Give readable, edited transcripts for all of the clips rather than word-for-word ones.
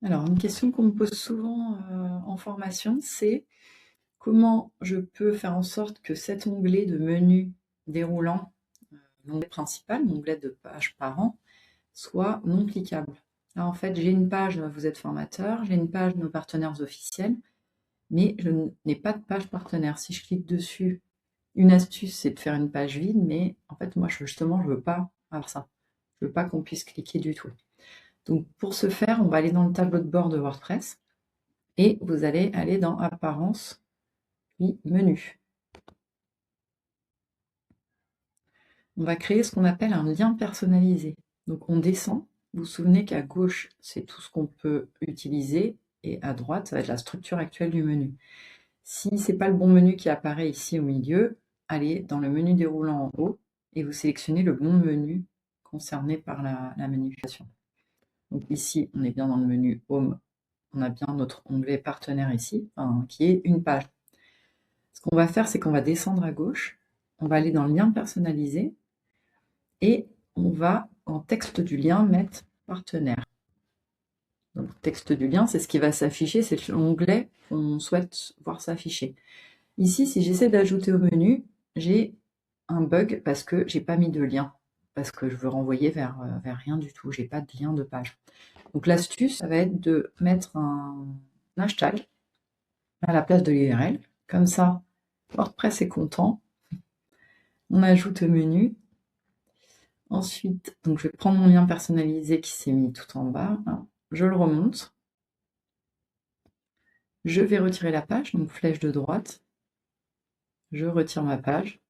Alors, une question qu'on me pose souvent en formation, c'est comment je peux faire en sorte que cet onglet de menu déroulant, l'onglet principal, l'onglet de page parent, soit non cliquable. Là, en fait, j'ai une page Vous êtes formateur, j'ai une page Nos partenaires officiels, mais je n'ai pas de page partenaire. Si je clique dessus, une astuce, c'est de faire une page vide, mais en fait, moi, justement, je veux pas avoir ça. Je veux pas qu'on puisse cliquer du tout. Donc, pour ce faire, on va aller dans le tableau de bord de WordPress et vous allez aller dans Apparence, puis Menu. On va créer ce qu'on appelle un lien personnalisé. Donc, on descend. Vous vous souvenez qu'à gauche, c'est tout ce qu'on peut utiliser et à droite, ça va être la structure actuelle du menu. Si ce n'est pas le bon menu qui apparaît ici au milieu, allez dans le menu déroulant en haut et vous sélectionnez le bon menu concerné par la manipulation. Donc ici, on est bien dans le menu Home, on a bien notre onglet partenaire ici, qui est une page. Ce qu'on va faire, c'est qu'on va descendre à gauche, on va aller dans le lien personnalisé et on va, en texte du lien, mettre partenaire. Donc, texte du lien, c'est ce qui va s'afficher, c'est l'onglet qu'on souhaite voir s'afficher. Ici, si j'essaie d'ajouter au menu, j'ai un bug parce que j'ai pas mis de lien, parce que je veux renvoyer vers rien du tout, j'ai pas de lien de page. Donc l'astuce, ça va être de mettre un hashtag à la place de l'URL. Comme ça, WordPress est content. On ajoute au menu. Ensuite, donc je vais prendre mon lien personnalisé qui s'est mis tout en bas. Je le remonte. Je vais retirer la page, donc flèche de droite. Je retire ma page.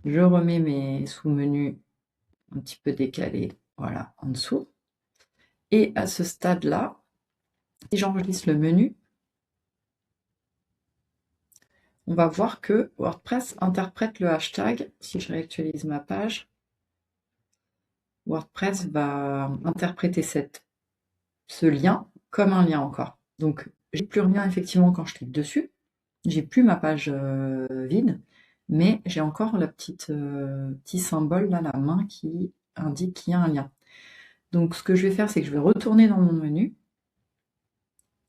Je remets mes sous-menus un petit peu décalés, voilà, en dessous. Et à ce stade-là, si j'enregistre le menu, on va voir que WordPress interprète le hashtag. Si je réactualise ma page, WordPress va interpréter ce lien comme un lien encore. Donc, j'ai plus rien effectivement quand je clique dessus. J'ai plus ma page vide, mais j'ai encore le petit symbole là, la main qui indique qu'il y a un lien. Donc, ce que je vais faire, c'est que je vais retourner dans mon menu.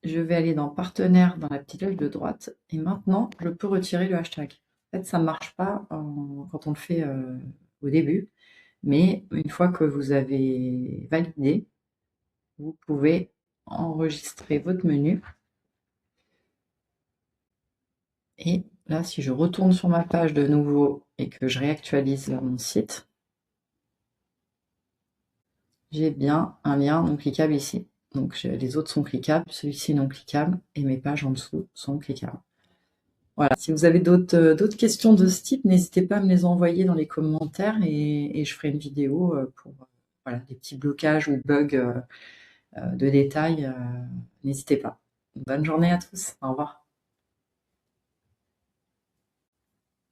Je vais aller dans Partenaire, dans la petite flèche de droite, et maintenant, je peux retirer le hashtag. En fait, ça ne marche pas quand on le fait au début, mais une fois que vous avez validé, vous pouvez enregistrer votre menu. Et là, si je retourne sur ma page de nouveau et que je réactualise mon site, j'ai bien un lien non cliquable ici. Donc les autres sont cliquables, celui-ci non cliquable, et mes pages en dessous sont cliquables. Voilà, si vous avez d'autres questions de ce type, n'hésitez pas à me les envoyer dans les commentaires et je ferai une vidéo pour voilà, des petits blocages ou bugs de détails. N'hésitez pas. Bonne journée à tous. Au revoir.